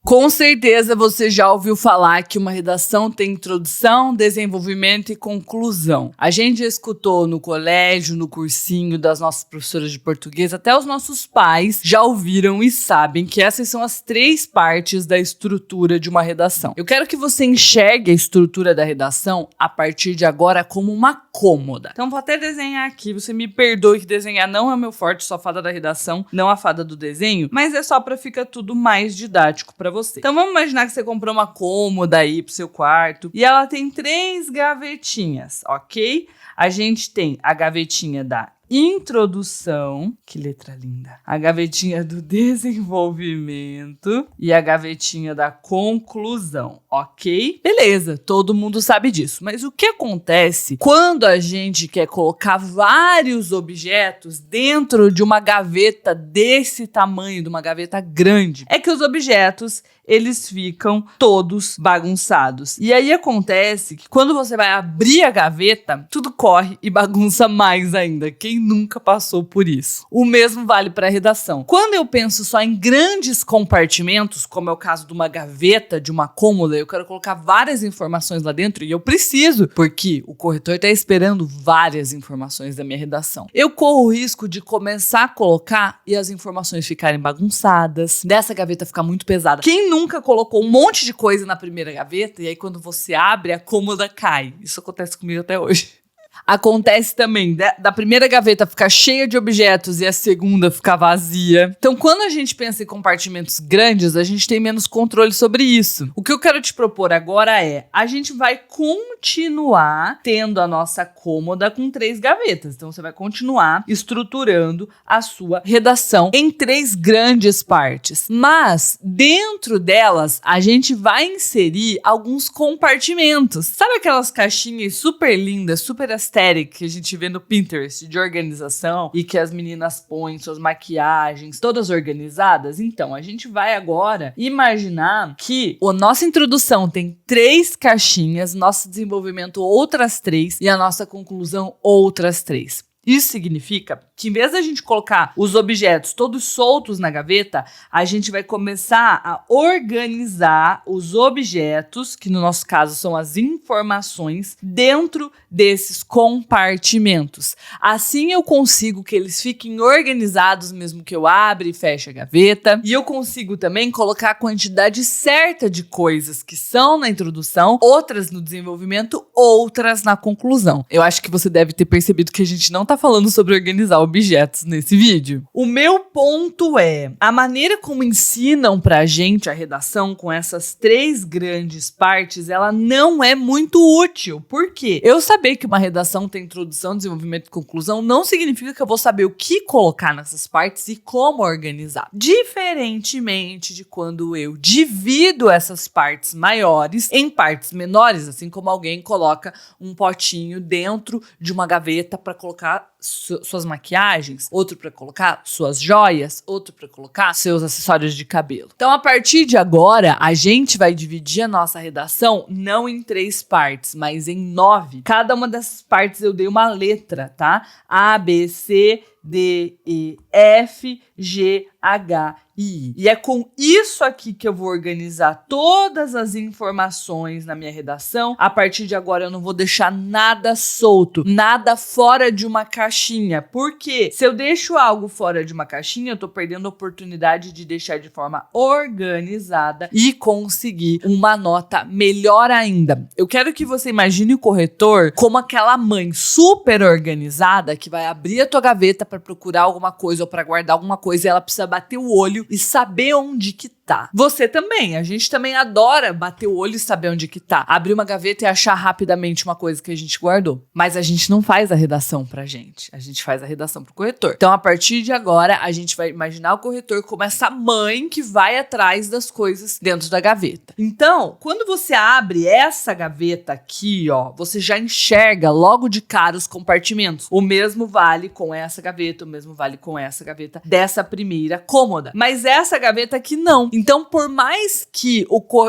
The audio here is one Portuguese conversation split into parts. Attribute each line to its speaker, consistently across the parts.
Speaker 1: Com certeza você já ouviu falar que uma redação tem introdução, desenvolvimento e conclusão. A gente já escutou no colégio, no cursinho das nossas professoras de português, até os nossos pais já ouviram e sabem que essas são as 3 partes da estrutura de uma redação. Eu quero que você enxergue a estrutura da redação a partir de agora como uma cômoda. Então vou até desenhar aqui, você me perdoe que desenhar não é meu forte, sou a fada da redação, não a fada do desenho, mas é só para ficar tudo mais didático para você. Então vamos imaginar que você comprou uma cômoda aí pro seu quarto e ela tem 3 gavetinhas, ok? A gente tem a gavetinha da introdução, que letra linda, a gavetinha do desenvolvimento e a gavetinha da conclusão, ok? Beleza, todo mundo sabe disso, mas o que acontece quando a gente quer colocar vários objetos dentro de uma gaveta desse tamanho, de uma gaveta grande? É que os objetos, eles ficam todos bagunçados. E aí acontece que quando você vai abrir a gaveta, tudo corre e bagunça mais ainda. Quem nunca passou por isso? O mesmo vale para a redação. Quando eu penso só em grandes compartimentos, como é o caso de uma gaveta, de uma cômoda, eu quero colocar várias informações lá dentro e eu preciso, porque o corretor está esperando várias informações da minha redação. Eu corro o risco de começar a colocar e as informações ficarem bagunçadas, dessa gaveta ficar muito pesada. Quem nunca colocou um monte de coisa na primeira gaveta e aí quando você abre, a cômoda cai? Isso acontece comigo até hoje. Acontece também da primeira gaveta ficar cheia de objetos e a segunda ficar vazia. Então, quando a gente pensa em compartimentos grandes, a gente tem menos controle sobre isso. O que eu quero te propor agora é, a gente vai continuar tendo a nossa cômoda com 3 gavetas. Então, você vai continuar estruturando a sua redação em 3 grandes partes. Mas, dentro delas, a gente vai inserir alguns compartimentos. Sabe aquelas caixinhas super lindas, super aesthetic que a gente vê no Pinterest de organização e que as meninas põem suas maquiagens todas organizadas? Então, a gente vai agora imaginar que a nossa introdução tem 3 caixinhas, nosso desenvolvimento outras 3 e a nossa conclusão outras 3. Isso significa que, em vez da gente colocar os objetos todos soltos na gaveta, a gente vai começar a organizar os objetos, que no nosso caso são as informações, dentro desses compartimentos. Assim eu consigo que eles fiquem organizados mesmo que eu abra e feche a gaveta. E eu consigo também colocar a quantidade certa de coisas que são na introdução, outras no desenvolvimento, outras na conclusão. Eu acho que você deve ter percebido que a gente não tá falando sobre organizar objetos nesse vídeo. O meu ponto é, a maneira como ensinam pra gente a redação com essas 3 grandes partes, ela não é muito útil. Por quê? Eu saber que uma redação tem introdução, desenvolvimento e conclusão não significa que eu vou saber o que colocar nessas partes e como organizar. Diferentemente de quando eu divido essas partes maiores em partes menores, assim como alguém coloca um potinho dentro de uma gaveta para colocar suas maquiagens, outro para colocar suas joias, outro para colocar seus acessórios de cabelo. Então, a partir de agora, a gente vai dividir a nossa redação não em 3 partes, mas em 9. Cada uma dessas partes eu dei uma letra, tá? A, B, C, D, E, F, G, H, I. E é com isso aqui que eu vou organizar todas as informações na minha redação. A partir de agora eu não vou deixar nada solto, nada fora de uma caixinha. Porque se eu deixo algo fora de uma caixinha, eu tô perdendo a oportunidade de deixar de forma organizada e conseguir uma nota melhor ainda. Eu quero que você imagine o corretor como aquela mãe super organizada que vai abrir a tua gaveta para procurar alguma coisa ou para guardar alguma coisa e ela precisa bater o olho e saber onde que tá. Você também, a gente também adora bater o olho e saber onde que tá. Abrir uma gaveta e achar rapidamente uma coisa que a gente guardou. Mas a gente não faz a redação pra gente, a gente faz a redação pro corretor. Então, a partir de agora, a gente vai imaginar o corretor como essa mãe que vai atrás das coisas dentro da gaveta. Então, quando você abre essa gaveta aqui, ó, você já enxerga logo de cara os compartimentos. O mesmo vale com essa gaveta, o mesmo vale com essa gaveta dessa primeira cômoda. Mas essa gaveta aqui não. Então, por mais que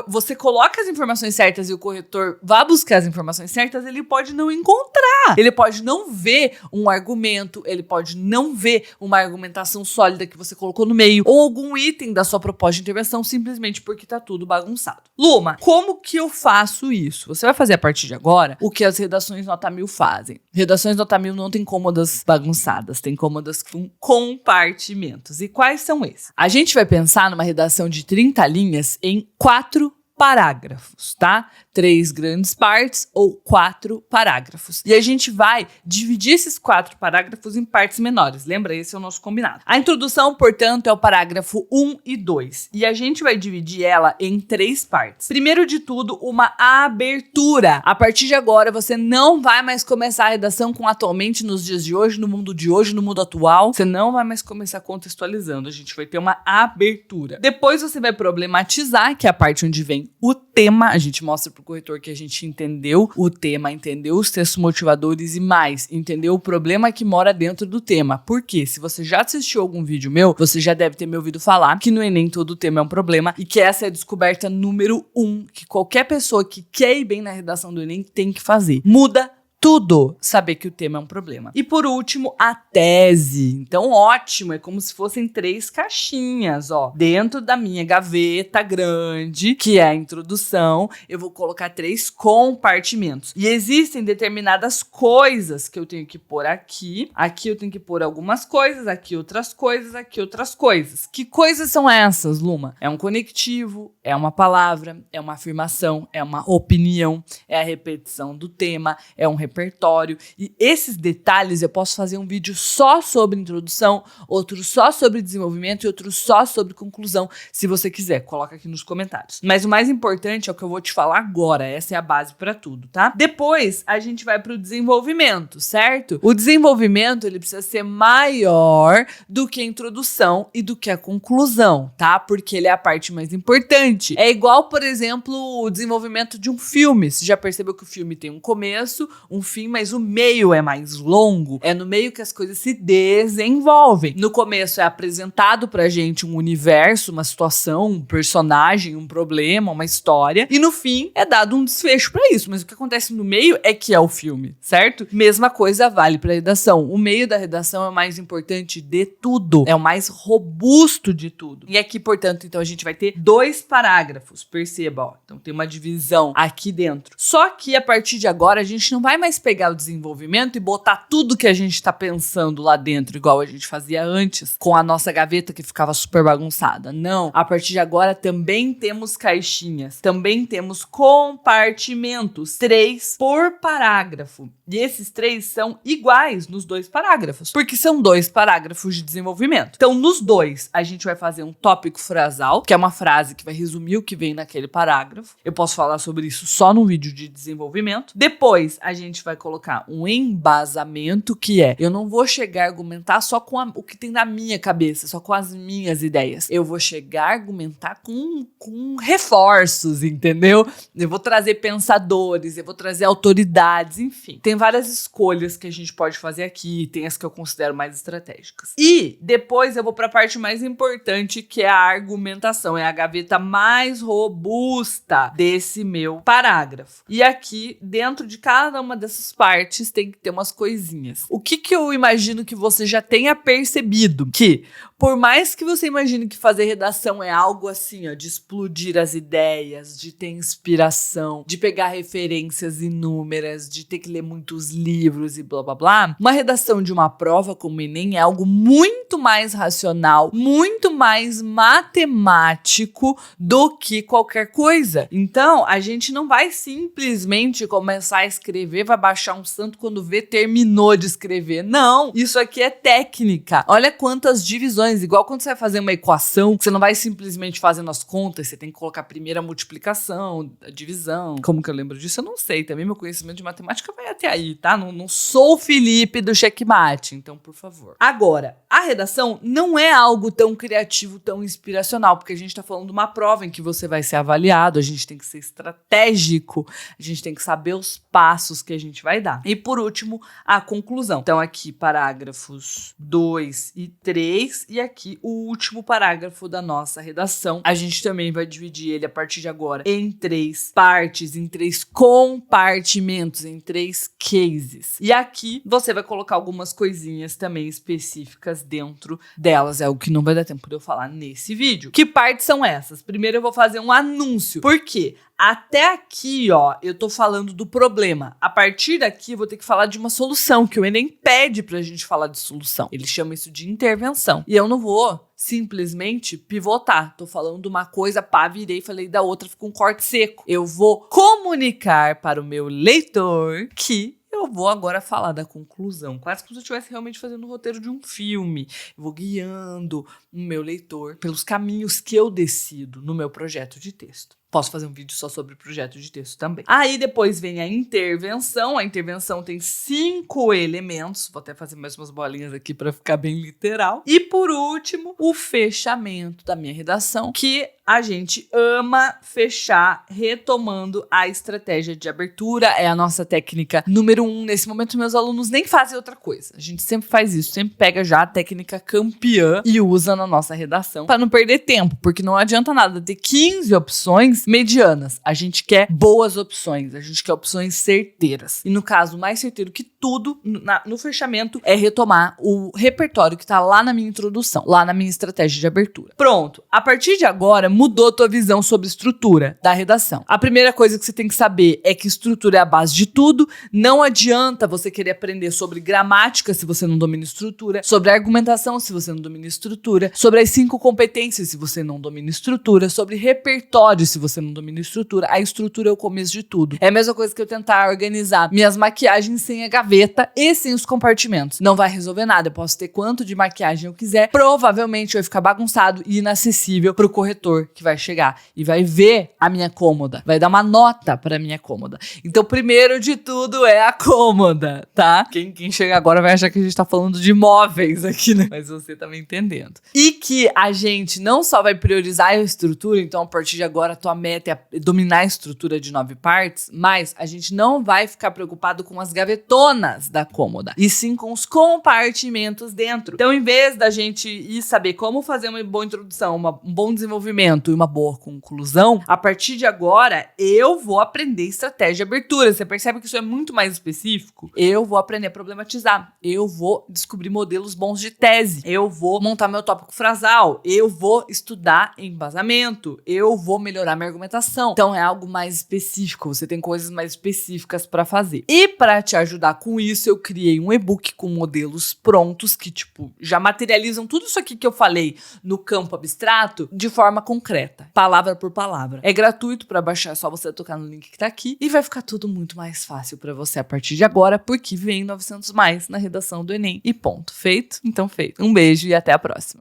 Speaker 1: você coloque as informações certas e o corretor vá buscar as informações certas, ele pode não encontrar. Ele pode não ver um argumento, ele pode não ver uma argumentação sólida que você colocou no meio, ou algum item da sua proposta de intervenção, simplesmente porque tá tudo bagunçado. Luma, como que eu faço isso? Você vai fazer a partir de agora o que as redações nota 1000 fazem. Redações nota 1000 não tem cômodas bagunçadas, tem cômodas com compartimentos. E quais são esses? A gente vai pensar numa redação de 30 linhas em 4 parágrafos, tá? 3 grandes partes ou 4 parágrafos. E a gente vai dividir esses 4 parágrafos em partes menores. Lembra? Esse é o nosso combinado. A introdução, portanto, é o parágrafo 1 e 2. E a gente vai dividir ela em 3 partes. Primeiro de tudo, uma abertura. A partir de agora, você não vai mais começar a redação com atualmente, nos dias de hoje, no mundo atual. Você não vai mais começar contextualizando. A gente vai ter uma abertura. Depois você vai problematizar, que é a parte onde vem o tema. A gente mostra pro corretor que a gente entendeu o tema, entendeu os textos motivadores e mais, entendeu o problema que mora dentro do tema. Porque se você já assistiu algum vídeo meu, você já deve ter me ouvido falar que no Enem todo tema é um problema e que essa é a descoberta número 1 que qualquer pessoa que quer ir bem na redação do Enem tem que fazer. Muda tudo saber que o tema é um problema. E por último, a tese. Então, ótimo, é como se fossem 3 caixinhas, ó. Dentro da minha gaveta grande, que é a introdução, eu vou colocar 3 compartimentos. E existem determinadas coisas que eu tenho que pôr aqui. Aqui eu tenho que pôr algumas coisas, aqui outras coisas, aqui outras coisas. Que coisas são essas, Luma? É um conectivo, é uma palavra, é uma afirmação, é uma opinião, é a repetição do tema, é um repertório, e esses detalhes eu posso fazer um vídeo só sobre introdução, outro só sobre desenvolvimento e outro só sobre conclusão, se você quiser, coloca aqui nos comentários. Mas o mais importante é o que eu vou te falar agora, essa é a base para tudo, tá? Depois a gente vai pro desenvolvimento, certo? O desenvolvimento, ele precisa ser maior do que a introdução e do que a conclusão, tá? Porque ele é a parte mais importante. É igual, por exemplo, o desenvolvimento de um filme. Você já percebeu que o filme tem um começo, um fim, mas o meio é mais longo. É no meio que as coisas se desenvolvem. No começo é apresentado pra gente um universo, uma situação, um personagem, um problema, uma história. E no fim é dado um desfecho pra isso. Mas o que acontece no meio é que é o filme, certo? Mesma coisa vale pra redação. O meio da redação é o mais importante de tudo. É o mais robusto de tudo. E aqui, portanto, então a gente vai ter 2 parágrafos. Perceba, ó. Então tem uma divisão aqui dentro. Só que a partir de agora a gente não vai mais pegar o desenvolvimento e botar tudo que a gente tá pensando lá dentro, igual a gente fazia antes, com a nossa gaveta que ficava super bagunçada. Não. A partir de agora também temos caixinhas, também temos compartimentos, 3 por parágrafo. E esses 3 são iguais nos 2 parágrafos, porque são 2 parágrafos de desenvolvimento. Então, nos 2, a gente vai fazer um tópico frasal, que é uma frase que vai resumir o que vem naquele parágrafo. Eu posso falar sobre isso só num vídeo de desenvolvimento. Depois, a gente vai colocar um embasamento, que é, eu não vou chegar a argumentar só com o que tem na minha cabeça, só com as minhas ideias. Eu vou chegar a argumentar com reforços, entendeu? Eu vou trazer pensadores, eu vou trazer autoridades, enfim. Tem várias escolhas que a gente pode fazer aqui, tem as que eu considero mais estratégicas. E depois eu vou para a parte mais importante, que é a argumentação, é a gaveta mais robusta desse meu parágrafo. E aqui, dentro de cada uma dessas partes, tem que ter umas coisinhas. O que eu imagino que você já tenha percebido? Que, por mais que você imagine que fazer redação é algo assim, ó, de explodir as ideias, de ter inspiração, de pegar referências inúmeras, de ter que ler muitos livros e blá blá blá, uma redação de uma prova como o Enem é algo muito mais racional, muito mais matemático do que qualquer coisa. Então, a gente não vai simplesmente começar a escrever, vai baixar um santo quando vê, terminou de escrever. Não, isso aqui é técnica. Olha quantas divisões, igual quando você vai fazer uma equação, você não vai simplesmente fazendo as contas, você tem que colocar primeiro a multiplicação, a divisão. Como que eu lembro disso? Eu não sei. Também meu conhecimento de matemática vai até aí, tá? Não sou o Felipe do checkmate, então, por favor. Agora, a redação não é algo tão criativo, tão inspiracional, porque a gente tá falando de uma prova em que você vai ser avaliado, a gente tem que ser estratégico, a gente tem que saber os passos que a gente vai dar. E por último, a conclusão. Então aqui parágrafos 2 e 3 e aqui o último parágrafo da nossa redação. A gente também vai dividir ele a partir de agora em 3 partes, em 3 compartimentos, em 3 cases. E aqui você vai colocar algumas coisinhas também específicas dentro delas. É o que não vai dar tempo de eu falar nesse vídeo. Que partes são essas? Primeiro eu vou fazer um anúncio. Por quê? Até aqui, ó, eu tô falando do problema. A partir daqui, eu vou ter que falar de uma solução, que o Enem pede pra gente falar de solução. Ele chama isso de intervenção. E eu não vou simplesmente pivotar. Tô falando de uma coisa, pá, virei, falei da outra, ficou um corte seco. Eu vou comunicar para o meu leitor que eu vou agora falar da conclusão. Quase como se eu estivesse realmente fazendo o roteiro de um filme. Eu vou guiando o meu leitor pelos caminhos que eu decido no meu projeto de texto. Posso fazer um vídeo só sobre projeto de texto também. Aí depois vem a intervenção. A intervenção tem 5 elementos. Vou até fazer mais umas bolinhas aqui para ficar bem literal. E por último, o fechamento da minha redação, que a gente ama fechar retomando a estratégia de abertura. É a nossa técnica número 1. Nesse momento, meus alunos nem fazem outra coisa. A gente sempre faz isso, sempre pega já a técnica campeã e usa na nossa redação para não perder tempo, porque não adianta nada ter 15 opções medianas. A gente quer boas opções, a gente quer opções certeiras. E no caso, mais certeiro que tudo, no fechamento, é retomar o repertório que tá lá na minha introdução, lá na minha estratégia de abertura. Pronto. A partir de agora, mudou tua visão sobre estrutura da redação. A primeira coisa que você tem que saber é que estrutura é a base de tudo. Não adianta você querer aprender sobre gramática se você não domina estrutura, sobre argumentação se você não domina estrutura, sobre as 5 competências se você não domina estrutura, sobre repertório se você não domina estrutura. A estrutura é o começo de tudo. É a mesma coisa que eu tentar organizar minhas maquiagens sem a gaveta e sem os compartimentos. Não vai resolver nada. Eu posso ter quanto de maquiagem eu quiser. Provavelmente vai ficar bagunçado e inacessível pro corretor que vai chegar e vai ver a minha cômoda. Vai dar uma nota pra minha cômoda. Então, primeiro de tudo é a cômoda, tá? Quem chega agora vai achar que a gente tá falando de móveis aqui, né? Mas você tá me entendendo. E que a gente não só vai priorizar a estrutura, então a partir de agora a tua meta é dominar a estrutura de 9 partes, mas a gente não vai ficar preocupado com as gavetonas da cômoda, e sim com os compartimentos dentro. Então, em vez da gente ir saber como fazer uma boa introdução, um bom desenvolvimento e uma boa conclusão, a partir de agora eu vou aprender estratégia de abertura. Você percebe que isso é muito mais específico? Eu vou aprender a problematizar, eu vou descobrir modelos bons de tese, eu vou montar meu tópico frasal, eu vou estudar embasamento, eu vou melhorar minha argumentação. Então é algo mais específico, você tem coisas mais específicas para fazer. E para te ajudar com isso, eu criei um e-book com modelos prontos que, tipo, já materializam tudo isso aqui que eu falei no campo abstrato de forma concreta, palavra por palavra. É gratuito para baixar, é só você tocar no link que tá aqui e vai ficar tudo muito mais fácil para você a partir de agora, porque vem 900 mais na redação do Enem. E ponto. Feito? Então feito. Um beijo e até a próxima.